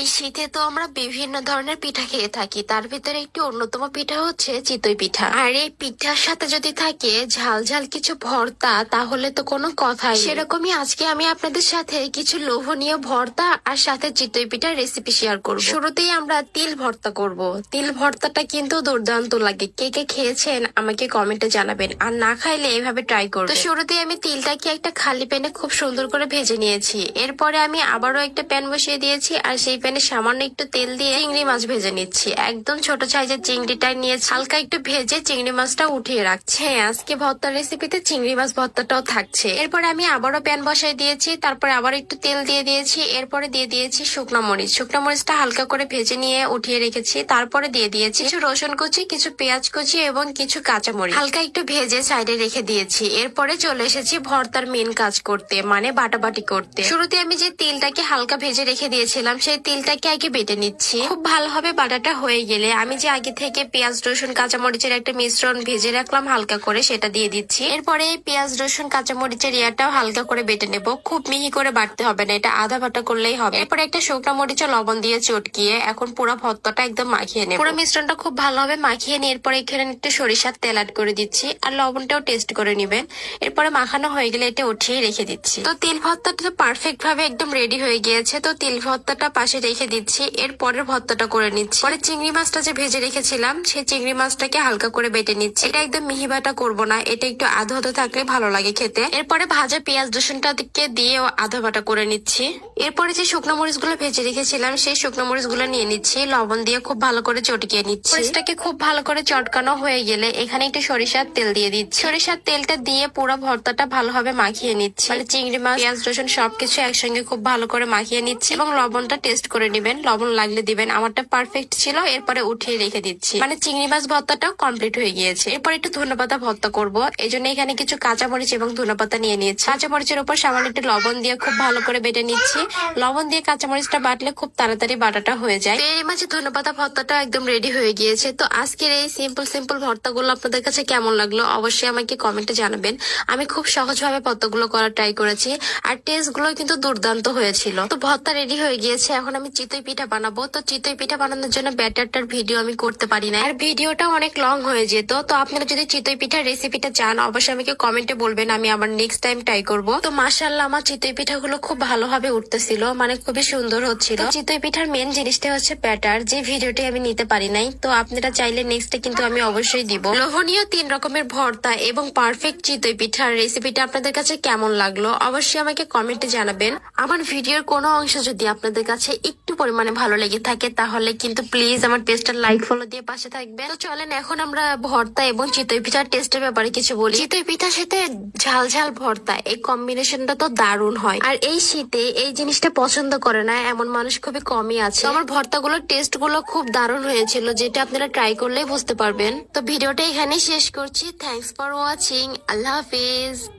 এই শীতে তো আমরা বিভিন্ন ধরনের পিঠা খেয়ে থাকি, তার ভিতরে একটি অন্যতম পিঠা হচ্ছে চিতই পিঠা। আর এই পিঠার সাথে যদি থাকে ঝাল ঝাল কিছু ভর্তা, তাহলে তো কোনো কথাই নেই। সেরকমই আজকে আমি আপনাদের সাথে কিছু লোভনীয় ভর্তা আর সাথে চিতই পিঠার রেসিপি শেয়ার করব। শুরুতেই আমরা তিল ভর্তা করব। তিল ভর্তাটা কিন্তু দুর্দান্ত লাগে, কে কে খেয়েছেন আমাকে কমেন্টে জানাবেন, আর না খাইলে এইভাবে ট্রাই করবেন। তো শুরুতেই আমি তিলটাকে একটা খালি প্যানে খুব সুন্দর করে ভেজে নিয়েছি। এরপরে আমি আবারও একটা প্যান বসিয়ে দিয়েছি, আর সেই প্যানে সামান্য একটু তেল দিয়ে চিংড়ি মাছ ভেজে নিচ্ছি। একদম ছোট সাইজের চিংড়িটা নিয়েছি, হালকা একটু ভেজে চিংড়ি মাছটা উঠিয়ে রাখছি। হ্যাঁ, আজকে ভর্তার রেসিপিতে চিংড়ি মাছ ভর্তাটাও থাকছে। এরপরে আমি আবারও প্যান বসাই দিয়েছি, তারপরে আবার একটু তেল দিয়ে দিয়েছি। এরপরে দিয়ে দিয়েছি শুকনো মরিচ। শুকনো মরিচটা হালকা করে ভেজে নিয়ে উঠিয়ে রেখেছি। তারপরে দিয়ে দিয়েছি কিছু রসুন কুচি, কিছু পেঁয়াজ কুচি এবং কিছু কাঁচা মরিচ হালকা একটু ভেজে সাইডে রেখে দিয়েছি। এরপরে চলে এসেছি ভর্তার মেন কাজ করতে, মানে বাটাবাটি করতে। শুরুতে আমি যে তিলটাকে হালকা ভেজে রেখে দিয়েছিলাম, সেই তিলটাকে আগে বেটে নিচ্ছি। খুব ভালোভাবে বাটাটা হয়ে গেলে আমি যে আগে থেকে পেঁয়াজ রসুন কাঁচামরিচের একটা মিশ্রণ ভেজে রাখলাম হালকা করে, সেটা দিয়ে দিচ্ছি। এরপরে এই পেঁয়াজ রসুন কাঁচামরিচের ইয়াটাও হালকা করে বেটে নেব। খুব মিহি করে বাটতে হবে না, এটা আধা বাটা করলেই হবে। এরপরে একটা শুকনো মরিচে লবণ দিয়ে চটকিয়ে এখন পুরো ভর্তাটা একদম মাখিয়ে নেব। পুরো মিশ্রণটা খুব ভালোভাবে মাখিয়ে নিয়ে এরপরে এখানে একটু সরিষার তেল অ্যাড করে দিচ্ছি, আর লবণটাও টেস্ট করে নিবেন। এরপরে মাখানো হয়ে গেলে এটা উঠিয়ে রেখে দিচ্ছি। তো তিল ভর্তাটা পারফেক্ট ভাবে একদম রেডি হয়ে গিয়েছে। তো তিল ভর্তাটা পাশে রেখে দিচ্ছি। এর পরের ভর্তাটা করে নিচ্ছি। পরে চিংড়ি মাছটা যে ভেজে রেখেছিলাম, সেই চিংড়ি মাছটাকে হালকা করে বেটে নিচ্ছি। এটা একদম মিহি বাটা করবো না, এটা একটু আধো আধো থাকলে ভালো লাগে খেতে। এরপরে ভাজা পেঁয়াজ রসুনটাকে দিয়ে আধা বাটা করে নিচ্ছি। এরপরে যে শুকনো মরিচ গুলো ভেজে রেখেছিলাম, সেই শুকনো মরিচ গুলো নিয়ে নিচ্ছি। লবণ দিয়ে খুব ভালো করে চটকিয়ে নিচ্ছি। মরিচটাকে খুব ভালো করে চটকানো হয়ে গেলে এখানে একটু সরিষার তেল দিয়ে দিচ্ছি। সরিষার তেলটা দিয়ে পুরো ভর্তাটা ভালোভাবে মাখিয়ে নিচ্ছি। মানে চিংড়ি মাছ, পেঁয়াজ রসুন সবকিছু একসঙ্গে খুব ভালো করে মাখিয়ে নিচ্ছি, এবং লবণটা টেস্ট করে নিবেন, লবণ লাগলে দিবেন। আমারটা পারফেক্ট ছিল। এরপরে উঠিয়ে রেখে দিচ্ছি। মানে চিংড়ি মাছ ভর্তাটাও কমপ্লিট হয়ে গিয়েছে। এরপর একটু ধনেপাতা ভর্তা করবো, এই জন্য এখানে কিছু কাঁচামরিচ এবং ধনেপাতা নিয়ে নিয়েছি। কাঁচামরিচের উপর সামান্য একটু লবণ দিয়ে খুব ভালো করে বেটে নিচ্ছি। লবণ দিয়ে কাঁচামরিচটা বাটলে খুব তাড়াতাড়ি বাটাটা হয়ে যায়। এর মাঝে ধনেপাতা ভর্তাটা একদম রেডি হয়ে গিয়েছে। তো আজকের এই সিম্পল সিম্পল ভর্তাগুলো আপনাদের কাছে কেমন লাগলো অবশ্যই আমাকে কমেন্টে জানাবেন। আমি খুব সহজভাবে ভর্তাগুলো করার ট্রাই করেছি, আর টেস্ট গুলো কিন্তু দুর্দান্ত হয়েছিল। তো ভর্তা রেডি হয়ে গিয়েছে, এখন আমি চিতই পিঠা বানাবো। তো চিতই পিঠা বানানোর জন্য ব্যাটারটার ভিডিও আমি করতে পারি না, আর ভিডিওটা অনেক লং হয়ে যেত। তো আপনারা যদি চিতই পিঠার রেসিপিটা চান অবশ্যই আমাকে কমেন্টে বলবেন, আমি আবার নেক্সট টাইম ট্রাই করবো। তো মাশাআল্লাহ আমার চিতই পিঠাগুলো খুব ভালোভাবে উঠতেছিল, মানে খুবই সুন্দর হচ্ছিল। চিতই পিঠার মেন জিনিসটা হচ্ছে ব্যাটার, যে ভিডিওটি আমি নিতে পারি নাই। তো আপনারা চাইলে নেক্সটে কিন্তু আমি অবশ্যই দিব। লোভনীয় 3 রকমের ভর্তা এবং পারফেক্ট চিতই পিঠার রেসিপিটা আপনাদের কাছে কেমন লাগলো অবশ্যই আমাকে কমেন্টে জানাবেন। আমার ভিডিওর কোনো অংশ যদি আপনাদের কাছে একটু পরিমাণে ভালো লেগে থাকে, তাহলে কিন্তু প্লিজ আমার পেজটা লাইক ফলো দিয়ে পাশে থাকবেন। তো চলেন এখন আমরা ভর্তা এবং চিতই পিঠার টেস্টের ব্যাপারে কিছু বলি। চিতই পিঠার সাথে ঝাল ঝাল ভর্তা, এই কম্বিনেশনটা তো দারুণ হয়। আর এই শীতে এই জিনিসটা পছন্দ করে না এমন মানুষ খুবই কমই আছে। আমার ভর্তাগুলোর টেস্ট গুলো খুব দারুণ হয়েছিল, যেটা আপনারা ট্রাই করলেই বুঝতে পারবেন। তো ভিডিওটা এখানেই শেষ করছি। Thanks for watching. Allah Hafiz.